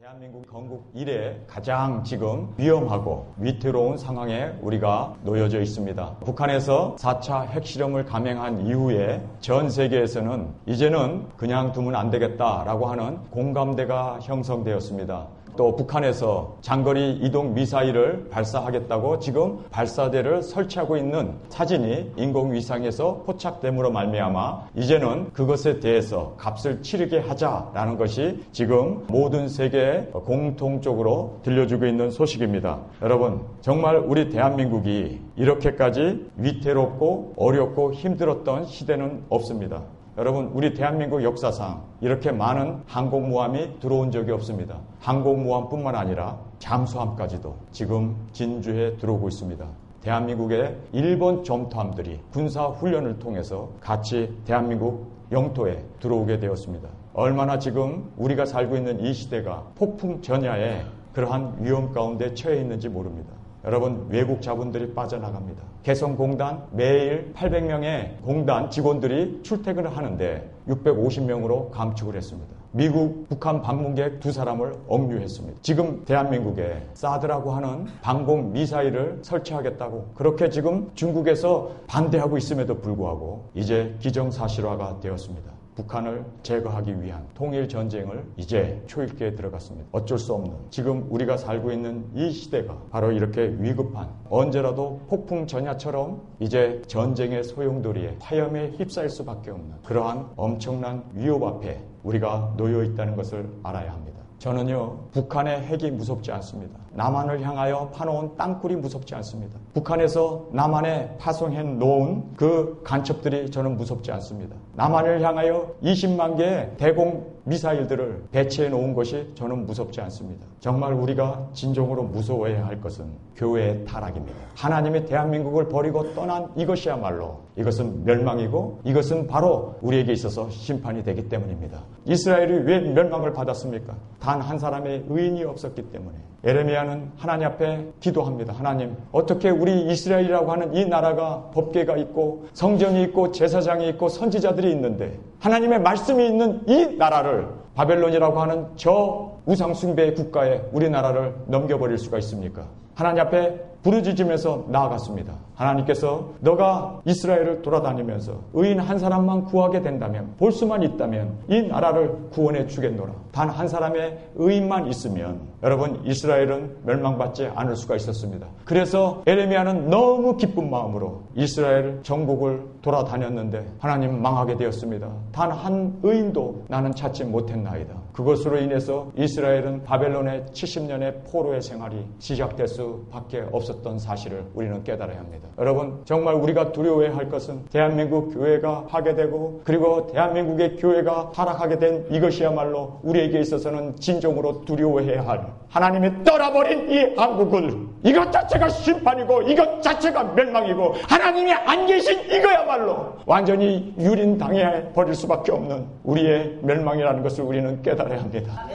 대한민국 건국 이래 가장 지금 위험하고 위태로운 상황에 우리가 놓여져 있습니다. 북한에서 4차 핵실험을 감행한 이후에 전 세계에서는 이제는 그냥 두면 안 되겠다라고 하는 공감대가 형성되었습니다. 또 북한에서 장거리 이동 미사일을 발사하겠다고 지금 발사대를 설치하고 있는 사진이 인공위성에서 포착됨으로 말미암아 이제는 그것에 대해서 값을 치르게 하자라는 것이 지금 모든 세계에 공통적으로 들려주고 있는 소식입니다. 여러분, 정말 우리 대한민국이 이렇게까지 위태롭고 어렵고 힘들었던 시대는 없습니다. 여러분, 우리 대한민국 역사상 이렇게 많은 항공모함이 들어온 적이 없습니다. 항공모함뿐만 아니라 잠수함까지도 지금 진주에 들어오고 있습니다. 대한민국의 일본 점토함들이 군사훈련을 통해서 같이 대한민국 영토에 들어오게 되었습니다. 얼마나 지금 우리가 살고 있는 이 시대가 폭풍 전야에 그러한 위험 가운데 처해 있는지 모릅니다. 여러분, 외국 자본들이 빠져나갑니다. 개성공단 매일 800명의 공단 직원들이 출퇴근을 하는데 650명으로 감축을 했습니다. 미국, 북한 방문객 2사람을 억류했습니다. 지금 대한민국에 사드라고 하는 방공 미사일을 설치하겠다고 그렇게 지금 중국에서 반대하고 있음에도 불구하고 이제 기정사실화가 되었습니다. 북한을 제거하기 위한 통일전쟁을 이제 초읽기에 들어갔습니다. 어쩔 수 없는 지금 우리가 살고 있는 이 시대가 바로 이렇게 위급한 언제라도 폭풍 전야처럼 이제 전쟁의 소용돌이에 화염에 휩싸일 수밖에 없는 그러한 엄청난 위협 앞에 우리가 놓여 있다는 것을 알아야 합니다. 저는요, 북한의 핵이 무섭지 않습니다. 남한을 향하여 파놓은 땅굴이 무섭지 않습니다. 북한에서 남한에 파송해 놓은 그 간첩들이 저는 무섭지 않습니다. 남한을 향하여 20만 개의 대공 미사일들을 배치해 놓은 것이 저는 무섭지 않습니다. 정말 우리가 진정으로 무서워해야 할 것은 교회의 타락입니다. 하나님이 대한민국을 버리고 떠난 이것이야말로 이것은 멸망이고 이것은 바로 우리에게 있어서 심판이 되기 때문입니다. 이스라엘이 왜 멸망을 받았습니까? 단 한 사람의 의인이 없었기 때문에. 예레미야는 하나님 앞에 기도합니다. 하나님, 어떻게 우리 이스라엘이라고 하는 이 나라가 법궤가 있고 성전이 있고 제사장이 있고 선지자들이 있는데 하나님의 말씀이 있는 이 나라를 바벨론이라고 하는 저 우상숭배의 국가에 우리나라를 넘겨버릴 수가 있습니까? 하나님 앞에 부르짖으면서 나아갔습니다. 하나님께서 너가 이스라엘을 돌아다니면서 의인 한 사람만 구하게 된다면, 볼 수만 있다면 이 나라를 구원해 주겠노라. 단 한 사람의 의인만 있으면 여러분, 이스라엘은 멸망받지 않을 수가 있었습니다. 그래서 에레미야는 너무 기쁜 마음으로 이스라엘 전국을 돌아다녔는데 하나님, 망하게 되었습니다. 단 한 의인도 나는 찾지 못했나이다. 그것으로 인해서 이스라엘은 바벨론의 70년의 포로의 생활이 시작될 수밖에 없었던 사실을 우리는 깨달아야 합니다. 여러분, 정말 우리가 두려워해야 할 것은 대한민국 교회가 파괴되고 그리고 대한민국의 교회가 타락하게 된 이것이야말로 우리에게 있어서는 진정으로 두려워해야 할, 하나님이 떠나버린 이 한국을, 이것 자체가 심판이고 이것 자체가 멸망이고 하나님이 안 계신 이거야말로 완전히 유린당해 버릴 수밖에 없는 우리의 멸망이라는 것을 우리는 깨달아야 합니다.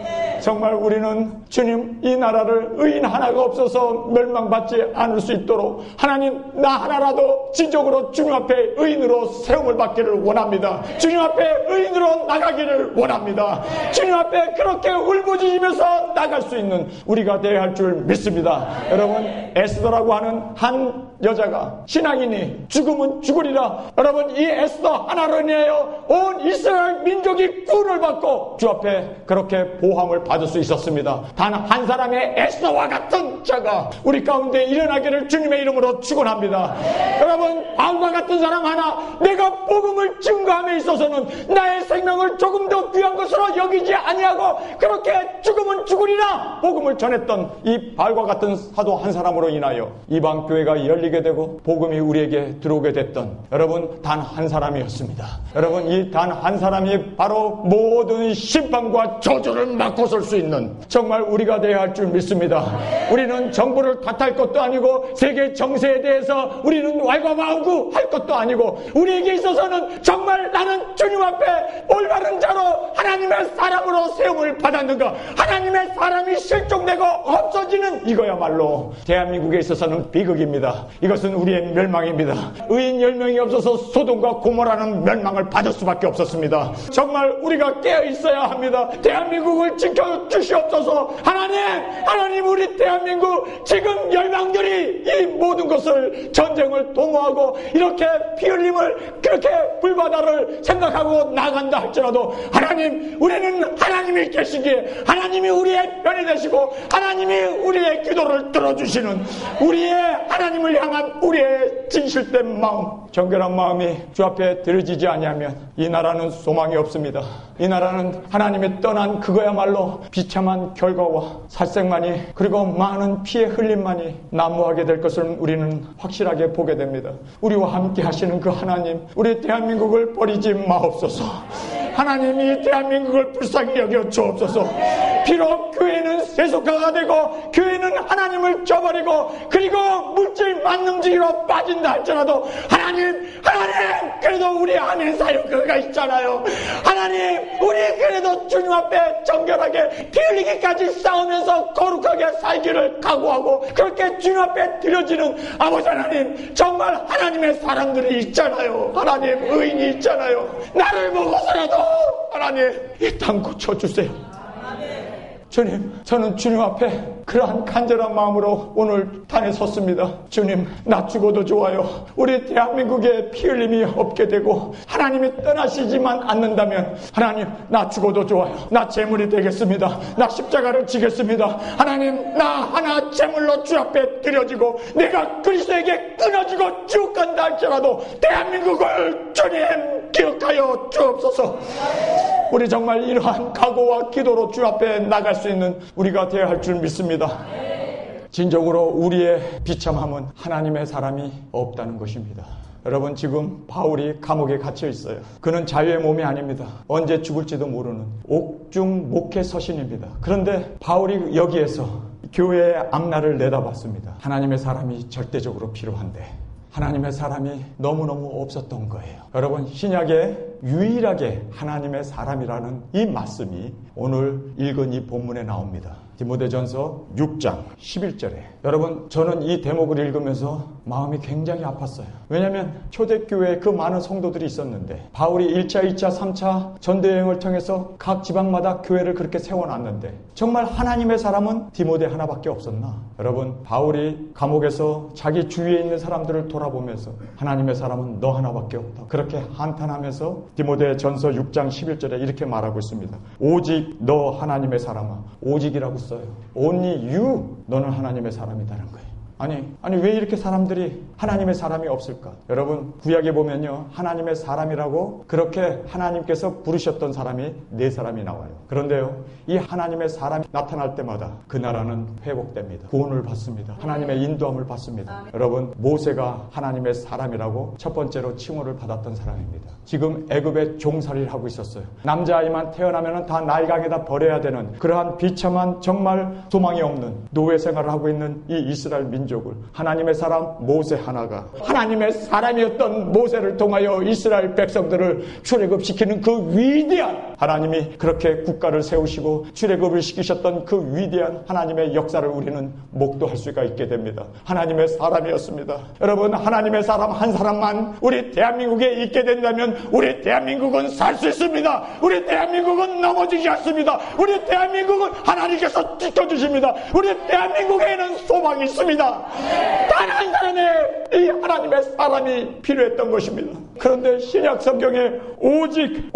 정말 우리는 주님, 이 나라를 의인 하나가 없어서 멸망받지 않을 수 있도록 하나님, 나 하나라도 진정으로 주님 앞에 의인으로 세움을 받기를 원합니다. 주님 앞에 의인으로 나가기를 원합니다. 주님 앞에 그렇게 울부짖으면서 나갈 수 있는 우리가 되어야 할 줄 믿습니다. 여러분, 에스더라고 하는 한 여자가 신앙인이 죽으면 죽으리라. 여러분, 이 에스더 하나로 인하여 온 이스라엘 민족이 구원을 받고 주 앞에 그렇게 보함을 받을 수 있었습니다. 단 한 사람의 에스더와 같은 자가 우리 가운데 일어나기를 주님의 이름으로 축원합니다. 여러분, 바울과 같은 사람 하나, 내가 복음을 증거함에 있어서는 나의 생명을 조금 더 귀한 것으로 여기지 아니하고 그렇게 죽으면 죽으리라 복음을 전했던 이 바울과 같은 사도 한 사람으로 인하여 이방 교회가 열리게 되고 복음이 우리에게 들어오게 됐던 여러분, 단 한 사람이었습니다. 여러분, 이 단 한 사람이 바로 모든 심판과 저주를 막고 설 수 있는 정말 우리가 되어야 할 줄 믿습니다. 우리는 정부를 탓할 것도 아니고 세계 정세에 대해서 우리는 왈가왈부 할 것도 아니고 우리에게 있어서는 정말 나는 주님 앞에 올바른 자로 하나님의 사람으로 세움을 받았는가, 하나님의 하나님의 사람이 실종되고 없어지는 이거야말로 대한민국에 있어서는 비극입니다. 이것은 우리의 멸망입니다. 의인 10명이 없어서 소돔과 고모라는 멸망을 받을 수밖에 없었습니다. 정말 우리가 깨어 있어야 합니다. 대한민국을 지켜주시옵소서. 하나님 우리 대한민국 지금 열방들이 이 모든 것을 전쟁을 도모하고 이렇게 피 흘림을 그렇게 불바다를 생각하고 나간다 할지라도 하나님, 우리는 하나님이 계시기에 하나님이 우리의 편이 되시고 하나님이 우리의 기도를 들어주시는 우리의 하나님을 향한 우리의 진실된 마음, 정결한 마음이 주 앞에 드려지지 아니하면 이 나라는 소망이 없습니다. 이 나라는 하나님이 떠난 그거야말로 비참한 결과와 살생만이 그리고 많은 피해 흘림만이 난무하게 될 것을 우리는 확실하게 보게 됩니다. 우리와 함께 하시는 그 하나님, 우리 대한민국을 버리지 마옵소서. 하나님이 대한민국을 불쌍히 여겨 주옵소서. 비록 교회는 세속화가 되고 교회는 하나님을 저버리고 그리고 물질 만능주의로 빠진다 할지라도 하나님 그래도 우리 안에 사역가 있잖아요. 하나님, 우리 그래도 주님 앞에 정결하게 피 흘리기까지 싸우면서 거룩하게 살기를 각오하고 그렇게 주님 앞에 드려지는 아버지 하나님, 정말 하나님의 사람들이 있잖아요. 하나님, 의인이 있잖아요. 나를 보고서라도 하나님 이 땅 고쳐주세요. 주님, 저는 주님 앞에 그러한 간절한 마음으로 오늘 단에 섰습니다. 주님, 나 죽어도 좋아요. 우리 대한민국에 피 흘림이 없게 되고 하나님이 떠나시지만 않는다면 하나님, 나 죽어도 좋아요. 나 제물이 되겠습니다. 나 십자가를 지겠습니다. 하나님, 나 하나 제물로 주 앞에 드려지고 내가 그리스도에게 끊어지고 쭉 간다 할지라도 대한민국을 주님 기억하여 주옵소서. 우리 정말 이러한 각오와 기도로 주 앞에 나갈 수 있는 우리가 되어야 할 줄 믿습니다. 진정으로 우리의 비참함은 하나님의 사람이 없다는 것입니다. 여러분, 지금 바울이 감옥에 갇혀 있어요. 그는 자유의 몸이 아닙니다. 언제 죽을지도 모르는 옥중 목회 서신입니다. 그런데 바울이 여기에서 교회의 앞날을 내다봤습니다. 하나님의 사람이 절대적으로 필요한데 하나님의 사람이 너무너무 없었던 거예요. 여러분, 신약에 유일하게 하나님의 사람이라는 이 말씀이 오늘 읽은 이 본문에 나옵니다. 디모데전서 6장 11절에. 여러분, 저는 이 대목을 읽으면서 마음이 굉장히 아팠어요. 왜냐하면 초대교회에 그 많은 성도들이 있었는데 바울이 1차, 2차, 3차 전대여행을 통해서 각 지방마다 교회를 그렇게 세워놨는데 정말 하나님의 사람은 디모데 하나밖에 없었나? 여러분, 바울이 감옥에서 자기 주위에 있는 사람들을 돌아보면서 하나님의 사람은 너 하나밖에 없다. 그렇게 한탄하면서 디모데전서 6장 11절에 이렇게 말하고 있습니다. 오직 너 하나님의 사람아. 오직이라고 써요. Only you. 너는 하나님의 사람이다는 거예요. 아니 왜 이렇게 사람들이 하나님의 사람이 없을까? 여러분, 구약에 보면요, 하나님의 사람이라고 그렇게 하나님께서 부르셨던 사람이 4사람이 나와요. 그런데요, 이 하나님의 사람이 나타날 때마다 그 나라는 회복됩니다. 구원을 받습니다. 하나님의 인도함을 받습니다. 여러분, 모세가 하나님의 사람이라고 첫 번째로 칭호를 받았던 사람입니다. 지금 애굽에 종살이를 하고 있었어요. 남자아이만 태어나면 다 나일강에다 버려야 되는 그러한 비참한 정말 소망이 없는 노예 생활을 하고 있는 이 이스라엘 민족을 하나님의 사람 모세 하나가, 하나님의 사람이었던 모세를 통하여 이스라엘 백성들을 출애굽시키는 그 위대한, 하나님이 그렇게 국가를 세우시고 출애굽을 시키셨던 그 위대한 하나님의 역사를 우리는 목도할 수가 있게 됩니다. 하나님의 사람이었습니다. 여러분, 하나님의 사람 한 사람만 우리 대한민국에 있게 된다면 우리 대한민국은 살 수 있습니다. 우리 대한민국은 넘어지지 않습니다. 우리 대한민국은 하나님께서 지켜주십니다. 우리 대한민국에는 소망이 있습니다. 단 한 사람의 이 하나님의 사람이 필요했던 것입니다. 그런데 신약 성경에 오직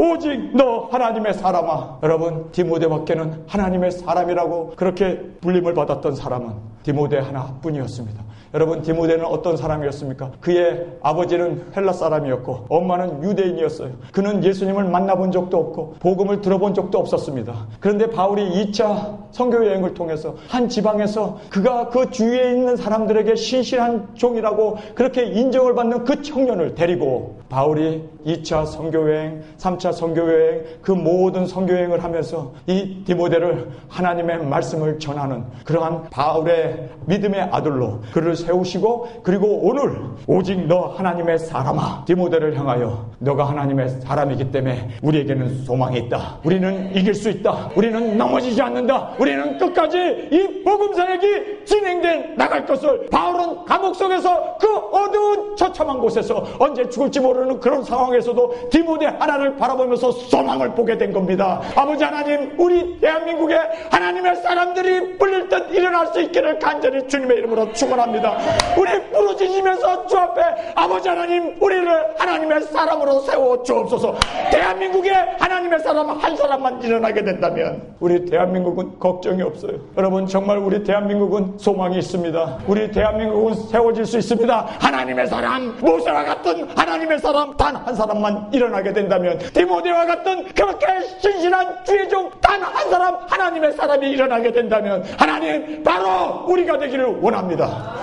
너 하나님의 사람아. 여러분, 디모데밖에는 하나님의 사람이라고 그렇게 불림을 받았던 사람은 디모데 하나뿐이었습니다. 여러분, 디모데는 어떤 사람이었습니까? 그의 아버지는 헬라 사람이었고 엄마는 유대인이었어요. 그는 예수님을 만나본 적도 없고 복음을 들어본 적도 없었습니다. 그런데 바울이 2차 선교 여행을 통해서 한 지방에서 그가 그 주위에 있는 사람들에게 신실한 종이라고 그렇게 인정을 받는 그 청년을 데리고 바울이 2차 선교여행, 3차 선교여행, 그 모든 선교여행을 하면서 이 디모데를 하나님의 말씀을 전하는 그러한 바울의 하나님의 믿음의 아들로 그를 세우시고, 그리고 오늘 오직 너 하나님의 사람아, 디모데를 향하여 너가 하나님의 사람이기 때문에 우리에게는 소망이 있다. 우리는 이길 수 있다. 우리는 넘어지지 않는다. 우리는 끝까지 이 복음 사역이 진행돼 나갈 것을, 바울은 감옥 속에서 그 어두운 처참한 곳에서 언제 죽을지 모르는 그런 상황에서도 디모데 하나를 바라보면서 소망을 보게 된 겁니다. 아버지 하나님, 우리 대한민국에 하나님의 사람들이 불릴 듯 일어날 수 있기를 간절히 주님의 이름으로 축원합니다. 우리 부르짖으면서 주 앞에 아버지 하나님, 우리를 하나님의 사람으로 세워 주옵소서. 대한민국에 하나님의 사람 한 사람만 일어나게 된다면 우리 대한민국은 걱정이 없어요. 여러분, 정말 우리 대한민국은 소망이 있습니다. 우리 대한민국은 세워질 수 있습니다. 하나님의 사람, 모세와 같은 하나님의 사람 단 한 사람만 일어나게 된다면, 디모데와 같은 그렇게 신실한 주의 종 단 한 사람, 하나님의 사람이 일어나게 된다면 하나님, 바로 우리가 되기를 원합니다.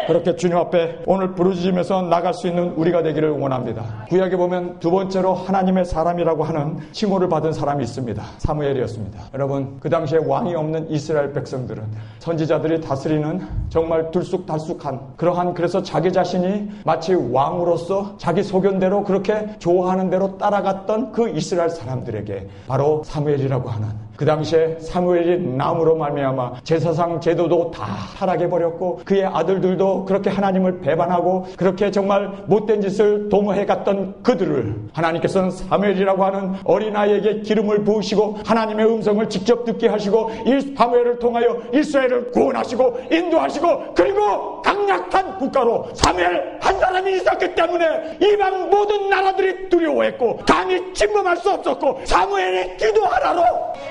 그렇게 주님 앞에 오늘 부르짖으면서 나갈 수 있는 우리가 되기를 원합니다. 구약에 보면 두 번째로 하나님의 사람이라고 하는 칭호를 받은 사람이 있습니다. 사무엘이었습니다. 여러분, 그 당시에 왕이 없는 이스라엘 백성들은 선지자들이 다스리는 정말 들쑥달쑥한 그러한, 그래서 자기 자신이 마치 왕으로서 자기 소견대로 그렇게 좋아하는 대로 따라갔던 그 이스라엘 사람들에게 바로 사무엘이라고 하는, 그 당시에 사무엘이 남으로 말미암아 제사상 제도도 다 타락해버렸고 그의 아들들도 그렇게 하나님을 배반하고 그렇게 정말 못된 짓을 도모해갔던 그들을 하나님께서는 사무엘이라고 하는 어린아이에게 기름을 부으시고 하나님의 음성을 직접 듣게 하시고 이 사무엘을 통하여 이스라엘을 구원하시고 인도하시고, 그리고 강력한 국가로 사무엘 한 사람이 있었기 때문에 이방 모든 나라들이 두려워했고 감히 침범할 수 없었고, 사무엘의 기도 하나로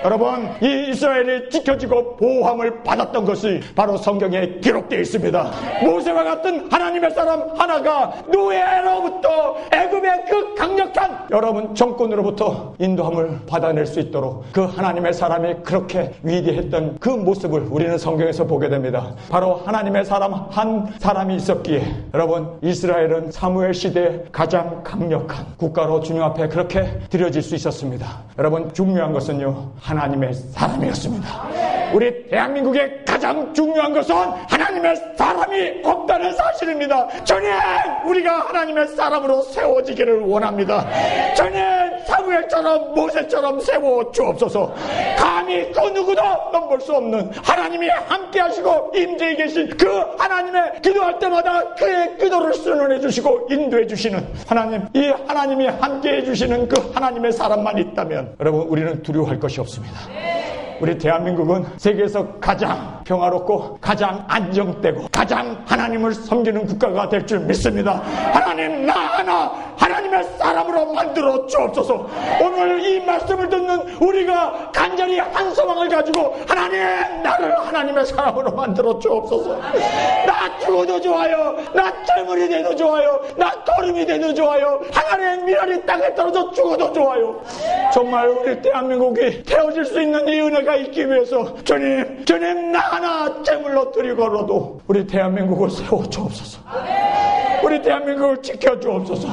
여러분, 이 이스라엘이 지켜지고 보호함을 받았던 것이 바로 성경에 기록되어 있습니다. 모세와 같은 하나님의 사람 하나가 노예로부터, 애굽의 그 강력한 여러분 정권으로부터 인도함을 받아낼 수 있도록 그 하나님의 사람이 그렇게 위대했던 그 모습을 우리는 성경에서 보게 됩니다. 바로 하나님의 사람 한 사람이 있었기에 여러분, 이스라엘은 사무엘 시대에 가장 강력한 국가로 주님 앞에 그렇게 드려질 수 있었습니다. 여러분, 중요한 것은요, 하나님의 사람이었습니다. 우리 대한민국의 가장 중요한 것은 하나님의 사람이 없다는 사실입니다. 주님, 우리가 하나님의 사람으로 세워지기를 원합니다. 주님, 사무엘처럼 모세처럼 세워 주옵소서. 감히 그 누구도 넘볼 수 없는 하나님이 함께 하시고 임재해 계신 그 하나님의 기도할 때마다 그의 기도를 수련해 주시고 인도해 주시는 하나님, 이 하나님이 함께 해주시는 그 하나님의 사람만 있다면 여러분, 우리는 두려워할 것이 없습니다. 우리 대한민국은 세계에서 가장 평화롭고 가장 안정되고 가장 하나님을 섬기는 국가가 될 줄 믿습니다. 하나님, 나 하나 하나님의 사람으로 만들어 주옵소서. 오늘 이 말씀을 듣는 우리가 간절히 한 소망을 가지고 하나님, 나를 하나님의 사람으로 만들어 주옵소서. 나 죽어도 좋아요. 나 재물이 돼도 좋아요. 나 거름이 돼도 좋아요. 하나님의 미랄이 땅에 떨어져 죽어도 좋아요. 정말 우리 대한민국이 태워질 수 있는 이 은혜가 있기 위해서 주님 나 하나 제물로 드리고라도 우리 대한민국을 세워주옵소서. 우리 대한민국을 지켜주옵소서.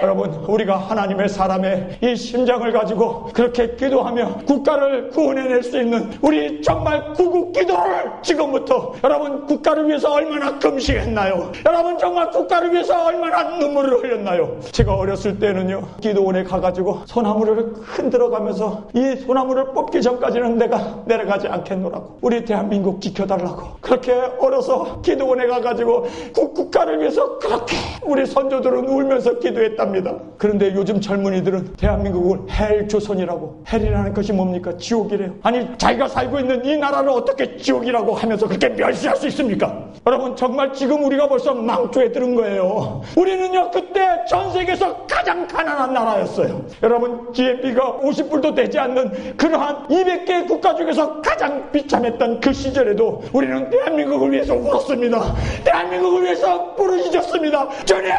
여러분, 우리가 하나님의 사람의 이 심장을 가지고 그렇게 기도하며 국가를 구원해낼 수 있는 우리 정말 구국 기도를 지금부터, 여러분, 국가를 위해서 얼마나 금식했나요? 여러분, 정말 국가를 위해서 얼마나 눈물을 흘렸나요? 제가 어렸을 때는요, 기도원에 가가지고 소나무를 흔들어가면서 이 소나무를 뽑기 전까지는 내가 내려가지 않겠노라고, 우리 대한민국 지켜달라고 그렇게 어려서 기도원에 가가지고 국가를 위해서 그렇게 우리 선조들은 울면서 기도했답니다. 그런데 요즘 젊은이들은 대한민국을 헬조선이라고, 헬이라는 것이 뭡니까? 지옥이래요. 아니, 자기가 살고 있는 이 나라를 어떻게 지옥이라고 하면서 그렇게 멸시할 수 있습니까? 여러분, 정말 지금 우리가 벌써 망조에 들은 거예요. 우리는요, 그때 전 세계에서 가장 가난한 나라였어요. 여러분, GNP가 50불도 되지 않는 그러한 200개의 국가 중에서 가장 비참했던 그 시절에도 우리는 대한민국을 위해서 울었습니다. 대한민국을 위해서 부르짖었습니다. 주님,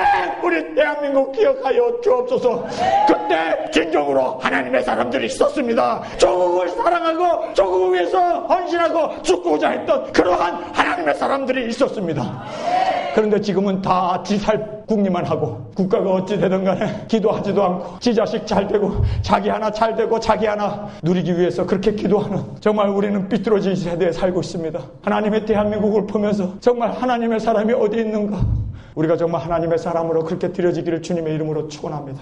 우리 대한민국 기억하여 주옵소서. 그때 진정으로 하나님의 사람들이 있었습니다. 조국을 사랑하고 조국을 위해서 헌신하고 죽고자 했던 그러한 하나님의 사람들이 있었습니다. 그런데 지금은 다 지살 궁리만 하고 국가가 어찌 되든 간에 기도하지도 않고 지 자식 잘 되고 자기 하나 잘 되고 자기 하나 누리기 위해서 그렇게 기도하는, 정말 우리는 삐뚤어진 세대에 살고 있습니다. 하나님의 대한민국을 보면서 정말 하나님의 사람이 어디 있는가, 우리가 정말 하나님의 사람으로 그렇게 드려지기를 주님의 이름으로 축원합니다.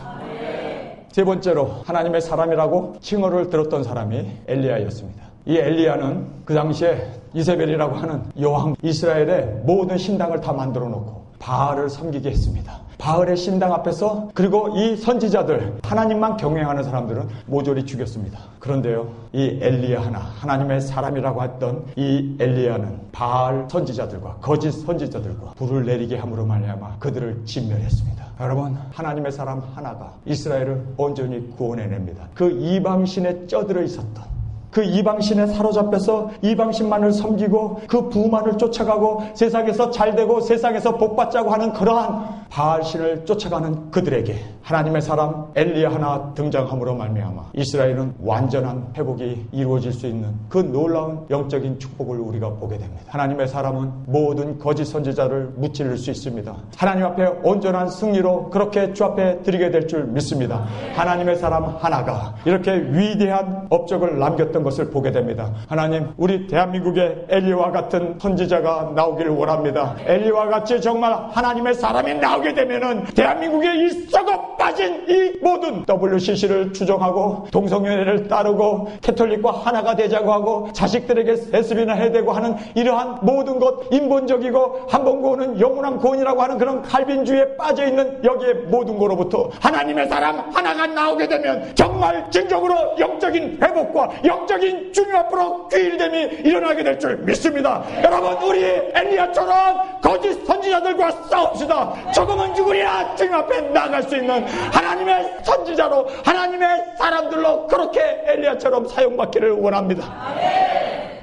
세 번째로 하나님의 사람이라고 칭호를 들었던 사람이 엘리야였습니다. 이 엘리야는 그 당시에 이세벨이라고 하는 여왕 이스라엘의 모든 신당을 다 만들어 놓고 바알을 섬기게 했습니다. 바알의 신당 앞에서, 그리고 이 선지자들, 하나님만 경외하는 사람들은 모조리 죽였습니다. 그런데요, 이 엘리야 하나님의 사람이라고 했던 이 엘리야는 바알 선지자들과 거짓 선지자들과 불을 내리게 함으로 말미암아 그들을 진멸했습니다. 여러분, 하나님의 사람 하나가 이스라엘을 온전히 구원해냅니다. 그 이방신에 쪄들어 있었던, 그 이방신에 사로잡혀서 이방신만을 섬기고 그 부만을 쫓아가고 세상에서 잘되고 세상에서 복받자고 하는 그러한 바알신을 쫓아가는 그들에게 하나님의 사람 엘리야 하나 등장함으로 말미암아 이스라엘은 완전한 회복이 이루어질 수 있는 그 놀라운 영적인 축복을 우리가 보게 됩니다. 하나님의 사람은 모든 거짓 선지자를 무찌를 수 있습니다. 하나님 앞에 온전한 승리로 그렇게 주 앞에 드리게 될 줄 믿습니다. 하나님의 사람 하나가 이렇게 위대한 업적을 남겼던 것을 보게 됩니다. 하나님, 우리 대한민국에 엘리야와 같은 선지자가 나오기를 원합니다. 엘리야와 같이 정말 하나님의 사람이 나오게 되면은 대한민국에 이 썩어 빠진 이 모든 WCC를 추종하고 동성연애를 따르고 캐톨릭과 하나가 되자고 하고 자식들에게 세습이나 해대고 하는 이러한 모든 것, 인본적이고 한 번 구원은 영원한 구원이라고 하는 그런 칼빈주의에 빠져있는 여기에 모든 거로부터 하나님의 사람 하나가 나오게 되면 정말 진정으로 영적인 회복과 영적인 주님 앞으로 귀일됨이 일어나게 될 줄 믿습니다. 여러분, 우리 엘리야처럼 거짓 선지자들과 싸웁시다. 조금은 죽으리라 주님 앞에 나갈 수 있는 하나님의 선지자로, 하나님의 사람들로 그렇게 엘리야처럼 사용받기를 원합니다.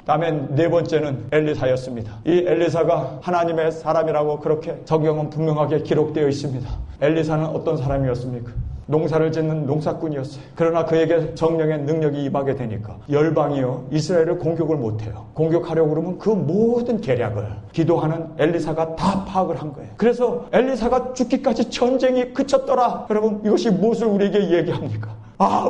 다음에 네 번째는 엘리사였습니다. 이 엘리사가 하나님의 사람이라고 그렇게 성경은 분명하게 기록되어 있습니다. 엘리사는 어떤 사람이었습니까? 농사를 짓는 농사꾼이었어요. 그러나 그에게 성령의 능력이 임하게 되니까 열방이요 이스라엘을 공격을 못해요. 공격하려고 그러면 그 모든 계략을 기도하는 엘리사가 다 파악을 한 거예요. 그래서 엘리사가 죽기까지 전쟁이 그쳤더라. 여러분, 이것이 무엇을 우리에게 얘기합니까?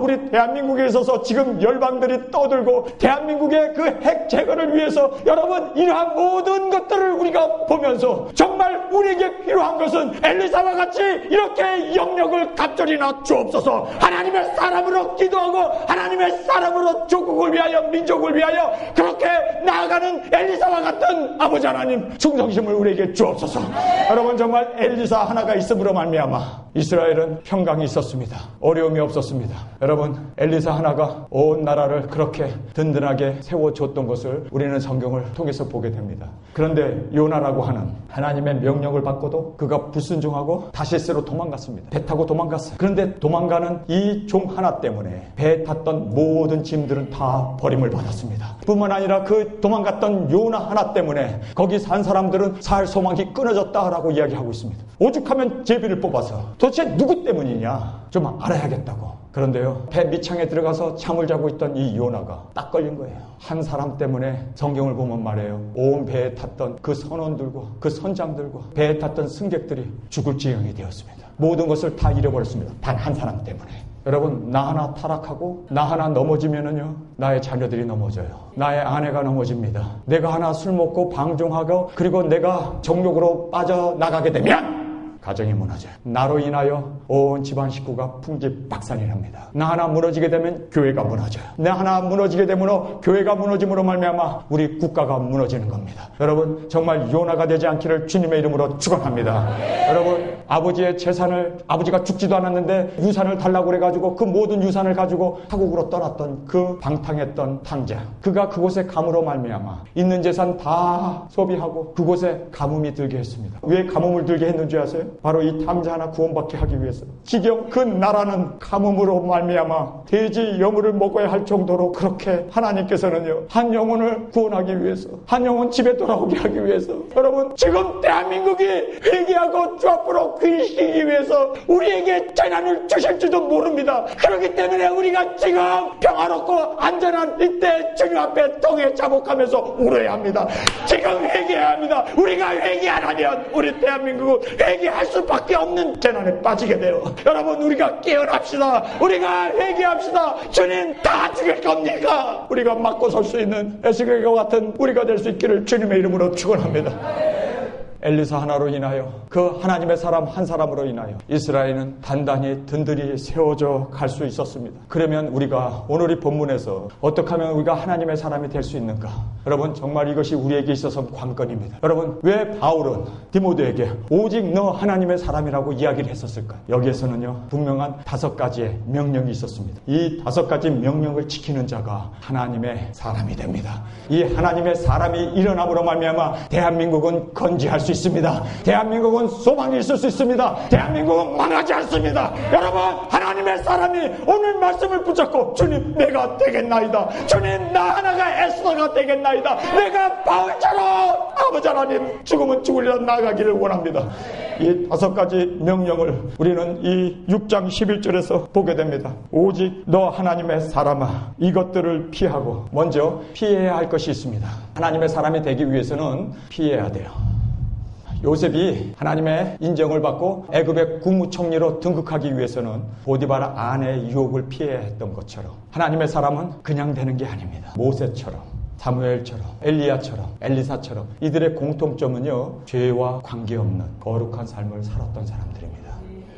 우리 대한민국에 있어서 지금 열방들이 떠들고 대한민국의 그 핵 제거를 위해서 여러분, 이러한 모든 것들을 우리가 보면서 정말 우리에게 필요한 것은 엘리사와 같이 이렇게 영역을 갑절이나 주옵소서. 하나님의 사람으로 기도하고 하나님의 사람으로 조국을 위하여 민족을 위하여 그렇게 나아가는 엘리사와 같은 아버지 하나님 충성심을 우리에게 주옵소서. 여러분, 정말 엘리사 하나가 있음으로 말미암아 이스라엘은 평강이 있었습니다. 어려움이 없었습니다. 여러분, 엘리사 하나가 온 나라를 그렇게 든든하게 세워줬던 것을 우리는 성경을 통해서 보게 됩니다. 그런데 요나라고 하는 하나님의 명령을 받고도 그가 불순종하고 다시스로 도망갔습니다. 배 타고 도망갔어요. 그런데 도망가는 이 종 하나 때문에 배에 탔던 모든 짐들은 다 버림을 받았습니다. 뿐만 아니라 그 도망갔던 요나 하나 때문에 거기 산 사람들은 살 소망이 끊어졌다라고 이야기하고 있습니다. 오죽하면 제비를 뽑아서 도대체 누구 때문이냐 좀 알아야겠다고. 그런데요, 배 밑창에 들어가서 잠을 자고 있던 이 요나가 딱 걸린 거예요. 한 사람 때문에 성경을 보면 말해요, 온 배에 탔던 그 선원들과 그 선장들과 배에 탔던 승객들이 죽을 지경이 되었습니다. 모든 것을 다 잃어버렸습니다. 단 한 사람 때문에. 여러분, 나 하나 타락하고 나 하나 넘어지면은요, 나의 자녀들이 넘어져요. 나의 아내가 넘어집니다. 내가 하나 술 먹고 방종하고 그리고 내가 정욕으로 빠져나가게 되면 가정이 무너져요. 나로 인하여 온 집안 식구가 풍지박산이랍니다. 나 하나 무너지게 되면 교회가 무너져요. 나 하나 무너지게 되므로 교회가 무너짐으로 말미암아 우리 국가가 무너지는 겁니다. 여러분, 정말 요나가 되지 않기를 주님의 이름으로 축원합니다. 여러분, 아버지의 재산을, 아버지가 죽지도 않았는데 유산을 달라고 그래가지고 그 모든 유산을 가지고 타국으로 떠났던 그 방탕했던 탕자, 그가 그곳에 감으로 말미암아 있는 재산 다 소비하고 그곳에 가뭄이 들게 했습니다. 왜 가뭄을 들게 했는지 아세요? 바로 이 탕자 하나 구원받게 하기 위해서. 지경 그 나라는 가뭄으로 말미암아 돼지 여물을 먹어야 할 정도로 그렇게 하나님께서는요, 한 영혼을 구원하기 위해서, 한 영혼 집에 돌아오게 하기 위해서, 여러분, 지금 대한민국이 회개하고 주 앞으로 바로 그리시기 위해서 우리에게 재난을 주실지도 모릅니다. 그렇기 때문에 우리가 지금 평화롭고 안전한 이때 주님 앞에 통해 자복하면서 울어야 합니다. 지금 회개해야 합니다. 우리가 회개 안 하면 우리 대한민국은 회개할 수밖에 없는 재난에 빠지게 돼요. 여러분, 우리가 깨어납시다. 우리가 회개합시다. 주님 다 죽일 겁니까? 우리가 맞고 설 수 있는 에스겔과 같은 우리가 될 수 있기를 주님의 이름으로 축원합니다. 엘리사 하나로 인하여, 그 하나님의 사람 한 사람으로 인하여 이스라엘은 단단히 든든히 세워져 갈 수 있었습니다. 그러면 우리가 오늘 이 본문에서 어떻게 하면 우리가 하나님의 사람이 될 수 있는가? 여러분, 정말 이것이 우리에게 있어서 관건입니다. 여러분, 왜 바울은 디모데에게 오직 너 하나님의 사람이라고 이야기를 했었을까? 여기에서는요, 분명한 5가지의 명령이 있었습니다. 이 5가지 명령을 지키는 자가 하나님의 사람이 됩니다. 이 하나님의 사람이 일어남으로 말미암아 대한민국은 건지할 수 있습니다. 대한민국은 소망이 있을 수 있습니다. 대한민국은 망하지 않습니다. 여러분, 하나님의 사람이 오늘 말씀을 붙잡고 주님 내가 되겠나이다. 주님 나 하나가 에스더가 되겠나이다. 내가 바울처럼 아버지 하나님 죽으면 죽으리라 나아가기를 원합니다. 이 5가지 명령을 우리는 이 6장 11절에서 보게 됩니다. 오직 너 하나님의 사람아, 이것들을 피하고. 먼저 피해야 할 것이 있습니다. 하나님의 사람이 되기 위해서는 피해야 돼요. 요셉이 하나님의 인정을 받고 애굽의 국무총리로 등극하기 위해서는 보디바라 아내의 유혹을 피해야 했던 것처럼 하나님의 사람은 그냥 되는 게 아닙니다. 모세처럼, 사무엘처럼, 엘리야처럼, 엘리사처럼 이들의 공통점은요, 죄와 관계없는 거룩한 삶을 살았던 사람들입니다.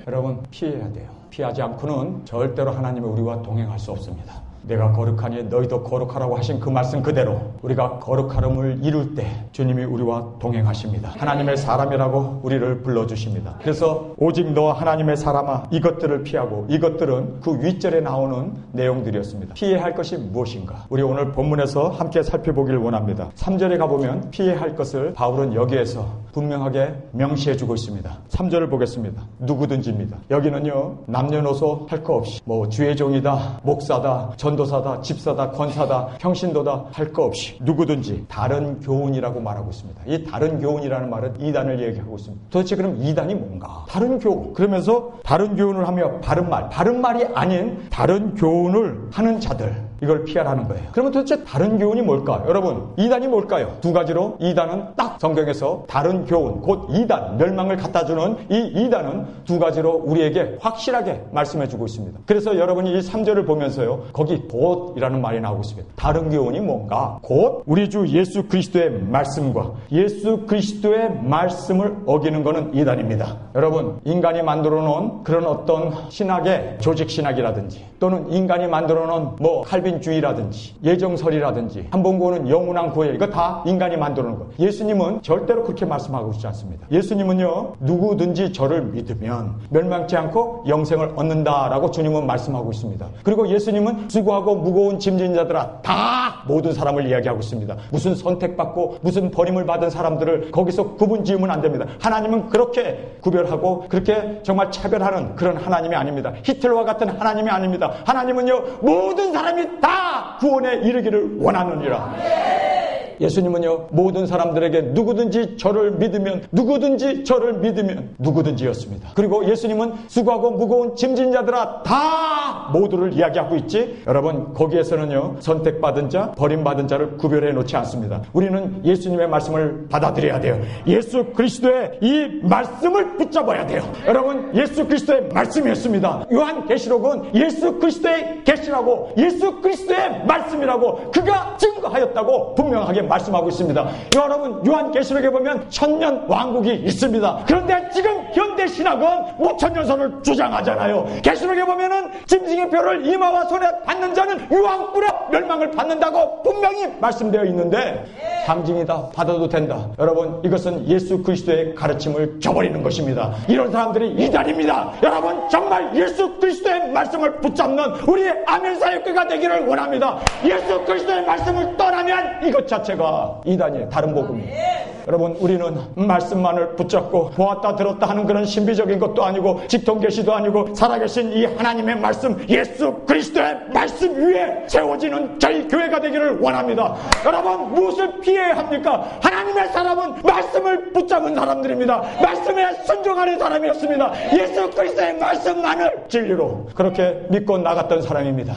여러분, 피해야 돼요. 피하지 않고는 절대로 하나님이 우리와 동행할 수 없습니다. 내가 거룩하니 너희도 거룩하라고 하신 그 말씀 그대로 우리가 거룩함을 이룰 때 주님이 우리와 동행하십니다. 하나님의 사람이라고 우리를 불러주십니다. 그래서 오직 너 하나님의 사람아, 이것들을 피하고. 이것들은 그 윗절에 나오는 내용들이었습니다. 피해야 할 것이 무엇인가? 우리 오늘 본문에서 함께 살펴보기를 원합니다. 3절에 가보면 피해야 할 것을 바울은 여기에서 분명하게 명시해주고 있습니다. 3절을 보겠습니다. 누구든지입니다. 여기는요, 남녀노소 할 거 없이 주의 종이다, 목사다, 전도사다, 집사다, 권사다, 평신도다 할 거 없이 누구든지 다른 교훈이라고 말하고 있습니다. 이 다른 교훈이라는 말은 이단을 얘기하고 있습니다. 도대체 그럼 이단이 뭔가? 다른 교훈. 그러면서 다른 교훈을 하며 바른 말이 아닌 다른 교훈을 하는 자들, 이걸 피하라는 거예요. 그러면 도대체 다른 교훈이 뭘까? 여러분, 이단이 뭘까요? 2가지로 이단은 딱 성경에서 다른 교훈, 곧 이단, 멸망을 갖다주는 이 이단은 2가지로 우리에게 확실하게 말씀해주고 있습니다. 그래서 여러분이 이 3절을 보면서요, 거기 곧이라는 말이 나오고 있습니다. 다른 교훈이 뭔가? 곧 우리 주 예수 그리스도의 말씀과 예수 그리스도의 말씀을 어기는 것은 이단입니다. 여러분, 인간이 만들어 놓은 그런 어떤 신학의 조직 신학이라든지 또는 인간이 만들어 놓은 칼빈주의라든지 예정설이라든지 한번구원은 영원한 구원, 이거 다 인간이 만들어 놓은 거예요. 예수님은 절대로 그렇게 말씀하고 있지 않습니다. 예수님은요, 누구든지 저를 믿으면 멸망치 않고 영생을 얻는다라고 주님은 말씀하고 있습니다. 그리고 예수님은 수고하고 무거운 짐진 자들아, 다 모든 사람을 이야기하고 있습니다. 무슨 선택받고 무슨 버림을 받은 사람들을 거기서 구분 지으면 안 됩니다. 하나님은 그렇게 구별하고 그렇게 정말 차별하는 그런 하나님이 아닙니다. 히틀러와 같은 하나님이 아닙니다. 하나님은요, 모든 사람이 다 구원에 이르기를 원하느니라. 예수님은요, 모든 사람들에게 누구든지 저를 믿으면 누구든지였습니다. 그리고 예수님은 수고하고 무거운 짐진 자들아 다 모두를 이야기하고 있지, 여러분, 거기에서는요, 선택받은 자, 버림받은 자를 구별해 놓지 않습니다. 우리는 예수님의 말씀을 받아들여야 돼요. 예수 그리스도의 이 말씀을 붙잡아야 돼요. 여러분, 예수 그리스도의 말씀이었습니다. 요한계시록은 예수 그리스도의 계시라고, 예수 그리스도의 말씀이라고 그가 증거하였다고 분명하게 말씀하고 있습니다. 여러분, 요한계시록에 보면 천년 왕국이 있습니다. 그런데 지금 현대 신학은 무천년설을 주장하잖아요. 계시록에 보면은 짐승의 표를 이마와 손에 받는 자는 유황불에 멸망을 받는다고 분명히 말씀되어 있는데, 상징이다, 받아도 된다. 여러분, 이것은 예수 그리스도의 가르침을 저버리는 것입니다. 이런 사람들이 이단입니다. 여러분, 정말 예수 그리스도의 말씀을 붙잡는 우리의 아멘 사역회가 되기를 원합니다. 예수 그리스도의 말씀을 떠나면 이것 자체가 이단이에요. 다른 복음이에요. 여러분, 우리는 말씀만을 붙잡고 보았다 들었다 하는 그런 신비적인 것도 아니고 직통계시도 아니고 살아계신 이 하나님의 말씀, 예수 그리스도의 말씀 위에 세워지는 저희 교회가 되기를 원합니다. 여러분, 무엇을 피해야 합니까? 하나님의 사람은 말씀을 붙잡은 사람들입니다. 말씀에 순종하는 사람이었습니다. 예수 그리스도의 말씀만을 진리로 그렇게 믿고 나갔던 사람입니다.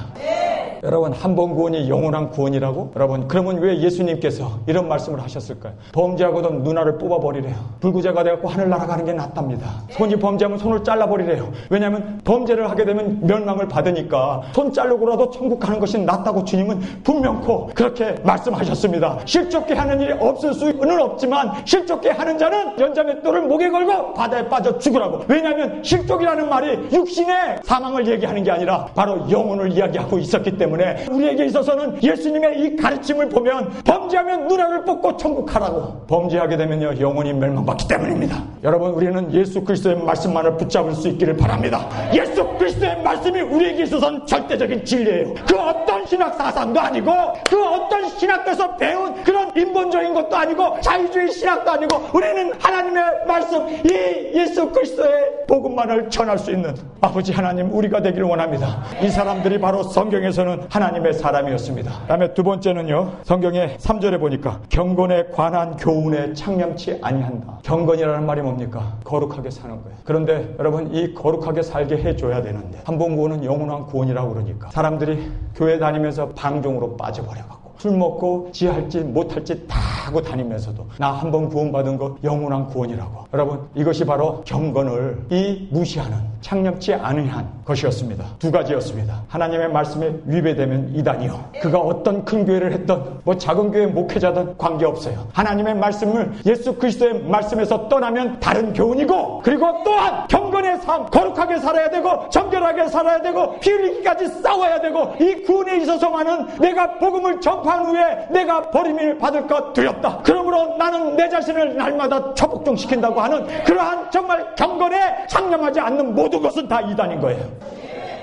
여러분, 한 번 구원이 영원한 구원이라고? 여러분, 그러면 왜 예수님께서 이런 말씀을 하셨을까요? 범죄하고도 누나를 뽑아버리래요. 불구자가 되었고 하늘 날아가는 게 낫답니다. 손이 범죄하면 손을 잘라버리래요. 왜냐하면 범죄를 하게 되면 멸망을 받으니까 손 자르고라도 천국 가는 것이 낫다고 주님은 분명코 그렇게 말씀하셨습니다. 실족게 하는 일이 없을 수는 없지만 실족게 하는 자는 연자맷돌을 목에 걸고 바다에 빠져 죽으라고. 왜냐하면 실족이라는 말이 육신의 사망을 얘기하는 게 아니라 바로 영혼을 이야기하고 있었기 때문에 우리에게 있어서는 예수님의 이 가르침을 보면 범죄하면 누나를 뽑고 천국 가라고, 범죄하게 되면요 영혼이 멸망받기 때문입니다. 여러분, 우리는 예수 그리스도의 말씀만을 붙잡을 수 있기를 바랍니다. 예수 그리스도의 말씀이 우리에게 있어서는 절대적인 진리예요. 그 어떤 신학 사상도 아니고 그 어떤 신학에서 배운 그런 인본적인 것도 아니고 자유주의 신학도 아니고 우리는 하나님의 말씀, 이 예수 그리스도의 복음만을 전할 수 있는 아버지 하나님 우리가 되기를 원합니다. 이 사람들이 바로 성경에서는 하나님의 사람이었습니다. 그다음에 두 번째는요, 성경의 3절에 보니까 경건에 관한 교훈에 창념치 아니한다. 경건이라는 말이 뭡니까? 거룩하게 사는 거예요. 그런데 여러분, 이 거룩하게 살게 해줘야 되는데 한 번 구원은 영원한 구원이라고 그러니까 사람들이 교회 다니면서 방종으로 빠져버려갖고 술 먹고 지할지 못할지 다 하고 다니면서도 나 한 번 구원받은 거 영원한 구원이라고. 여러분, 이것이 바로 경건을 무시하는, 창념치 않으한 것이었습니다. 두 가지였습니다. 하나님의 말씀에 위배되면 이단이요, 그가 어떤 큰 교회를 했던 뭐 작은 교회 목회자든 관계없어요. 하나님의 말씀을, 예수 그리스도의 말씀에서 떠나면 다른 교훈이고, 그리고 또한 경건의 삶, 거룩하게 살아야 되고 정결하게 살아야 되고 피 흘리기까지 싸워야 되고, 이 구원에 있어서만은 내가 복음을 전파한 후에 내가 버림을 받을 것 두렵다. 그러므로 나는 내 자신을 날마다 처복종시킨다고 하는 그러한 정말 경건에 창념하지 않는 모든 것은 다 이단인 거예요.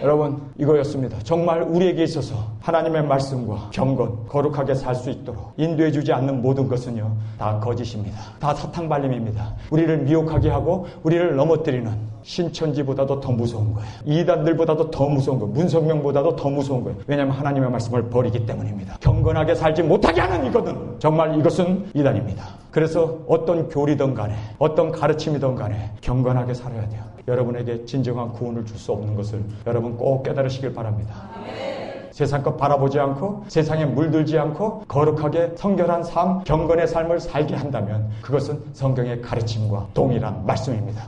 여러분, 이거였습니다. 정말 우리에게 있어서 하나님의 말씀과 경건, 거룩하게 살 수 있도록 인도해 주지 않는 모든 것은요 다 거짓입니다. 다 사탕발림입니다. 우리를 미혹하게 하고 우리를 넘어뜨리는 신천지보다도 더 무서운 거예요. 이단들보다도 더 무서운 거예요. 문성명보다도 더 무서운 거예요. 왜냐하면 하나님의 말씀을 버리기 때문입니다. 경건하게 살지 못하게 하는 이거든, 정말 이것은 이단입니다. 그래서 어떤 교리든 간에 어떤 가르침이든 간에 경건하게 살아야 돼요. 여러분에게 진정한 구원을 줄 수 없는 것을 여러분 꼭 깨달으시길 바랍니다. 세상 것 바라보지 않고 세상에 물들지 않고 거룩하게 성결한 삶, 경건의 삶을 살게 한다면 그것은 성경의 가르침과 동일한 말씀입니다.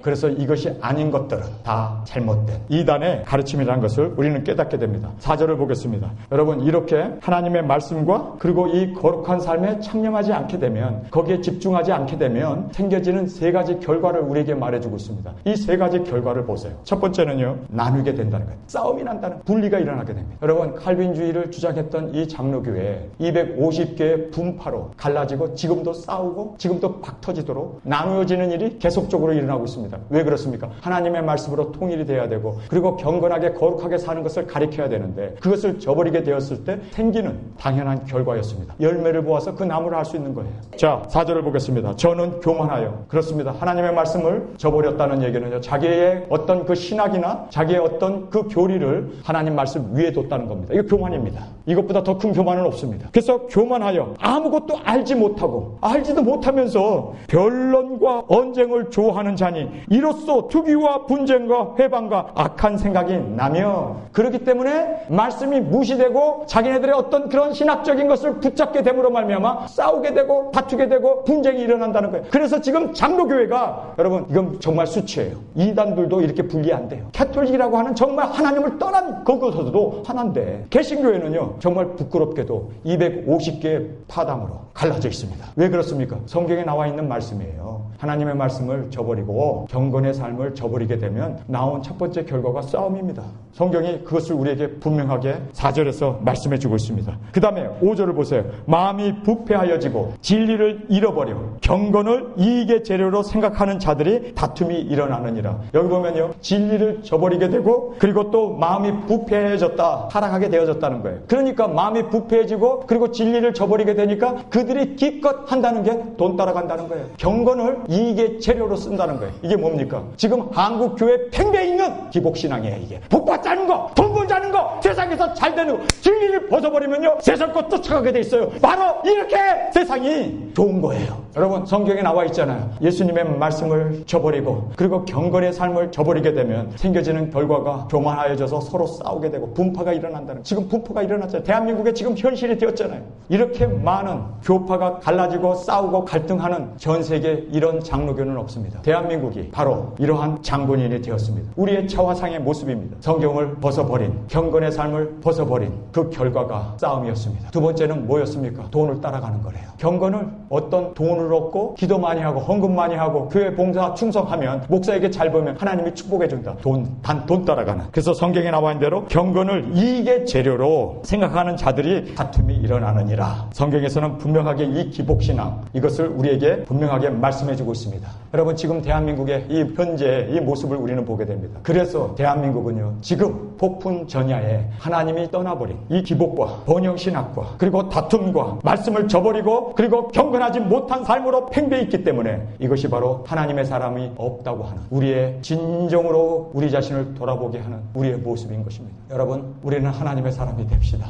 그래서 이것이 아닌 것들은 다 잘못된 이단의 가르침이라는 것을 우리는 깨닫게 됩니다. 4절을 보겠습니다. 여러분, 이렇게 하나님의 말씀과 그리고 이 거룩한 삶에 창념하지 않게 되면, 거기에 집중하지 않게 되면 생겨지는 세 가지 결과를 우리에게 말해주고 있습니다. 이 세 가지 결과를 보세요. 첫 번째는요, 나누게 된다는 거예요. 싸움이 난다는, 분리가 일어나게 됩니다. 여러분, 칼빈주의를 주장했던 이 장로교회 250개의 분파로 갈라지고 지금도 싸우고 지금도 박 터지도록 나누어지는 일이 계속적으로 일어나고 있습니다. 왜 그렇습니까? 하나님의 말씀으로 통일이 돼야 되고 그리고 경건하게 거룩하게 사는 것을 가르쳐야 되는데 그것을 저버리게 되었을 때 생기는 당연한 결과였습니다. 열매를 보아서 그 나무를 알 수 있는 거예요. 자, 4절을 보겠습니다. 저는 교만하여. 그렇습니다. 하나님의 말씀을 저버렸다는 얘기는요, 자기의 어떤 그 신학이나 자기의 어떤 그 교리를 하나님 말씀 위에 뒀다는 겁니다. 이거 교만입니다. 이것보다 더 큰 교만은 없습니다. 그래서 교만하여 아무것도 알지 못하고, 알지도 못하면서 변론과 언쟁을 좋아하는 자니 이로써 투기와 분쟁과 회방과 악한 생각이 나며, 그렇기 때문에 말씀이 무시되고 자기네들의 어떤 그런 신학적인 것을 붙잡게 됨으로 말미암아 싸우게 되고 다투게 되고 분쟁이 일어난다는 거예요. 그래서 지금 장로교회가, 여러분, 이건 정말 수치예요. 이단들도 이렇게 분리 안 돼요. 캐톨릭이라고 하는 정말 하나님을 떠난 거기서도 하나인데, 개신교회는요 정말 부끄럽게도 250개의 파당으로 갈라져 있습니다. 왜 그렇습니까? 성경에 나와 있는 말씀이에요. 하나님의 말씀을 저버리고 그리고 경건의 삶을 저버리게 되면 나온 첫 번째 결과가 싸움입니다. 성경이 그것을 우리에게 분명하게 4절에서 말씀해 주고 있습니다. 그 다음에 5절을 보세요. 마음이 부패하여지고 진리를 잃어버려 경건을 이익의 재료로 생각하는 자들이 다툼이 일어나느니라. 여기 보면요, 진리를 저버리게 되고 그리고 또 마음이 부패해졌다, 타락하게 되어졌다는 거예요. 그러니까 마음이 부패해지고 그리고 진리를 저버리게 되니까 그들이 기껏 한다는 게 돈 따라간다는 거예요. 경건을 이익의 재료로 쓴다는 거예요. 이게 뭡니까? 지금 한국 교회 팽배해 있는 기복신앙이에요. 이게 복 받자는 거, 돈 벌자는 거, 세상에서 잘 되는 거, 진리를 벗어버리면요 세상 것 쫓아가게 돼 있어요. 바로 이렇게 세상이 좋은 거예요. 여러분, 성경에 나와 있잖아요. 예수님의 말씀을 저버리고 그리고 경건의 삶을 저버리게 되면 생겨지는 결과가 교만하여져서 서로 싸우게 되고 분파가 일어난다는, 지금 분파가 일어났잖아요. 대한민국에 지금 현실이 되었잖아요. 이렇게 많은 교파가 갈라지고 싸우고 갈등하는 전 세계에 이런 장로교는 없습니다. 대한민국이 바로 이러한 장본인이 되었습니다. 우리의 차화상의 모습입니다. 성경을 벗어버린, 경건의 삶을 벗어버린 그 결과가 싸움이었습니다. 두 번째는 뭐였습니까? 돈을 따라가는 거래요. 경건을 어떤 돈을 얻고 기도 많이 하고 헌금 많이 하고 교회 봉사 충성하면 목사에게 잘 보면 하나님이 축복해 준다. 단 돈 따라가는. 그래서 성경에 나와 있는 대로 경건을 이익의 재료로 생각하는 자들이 다툼이 일어나느니라. 성경에서는 분명하게 이 기복신앙, 이것을 우리에게 분명하게 말씀해 주고 있습니다. 여러분, 지금 대한민국의 이 현재 이 모습을 우리는 보게 됩니다. 그래서 대한민국은요 지금 폭풍 전야에 하나님이 떠나버린 이 기복과 번영신학과 그리고 다툼과 말씀을 저버리고 그리고 경건하지 못한 삶으로 팽배해 있기 때문에 이것이 바로 하나님의 사람이 없다고 하는, 우리의 진정으로 우리 자신을 돌아보게 하는 우리의 모습인 것입니다. 여러분, 우리는 하나님의 사람이 됩시다.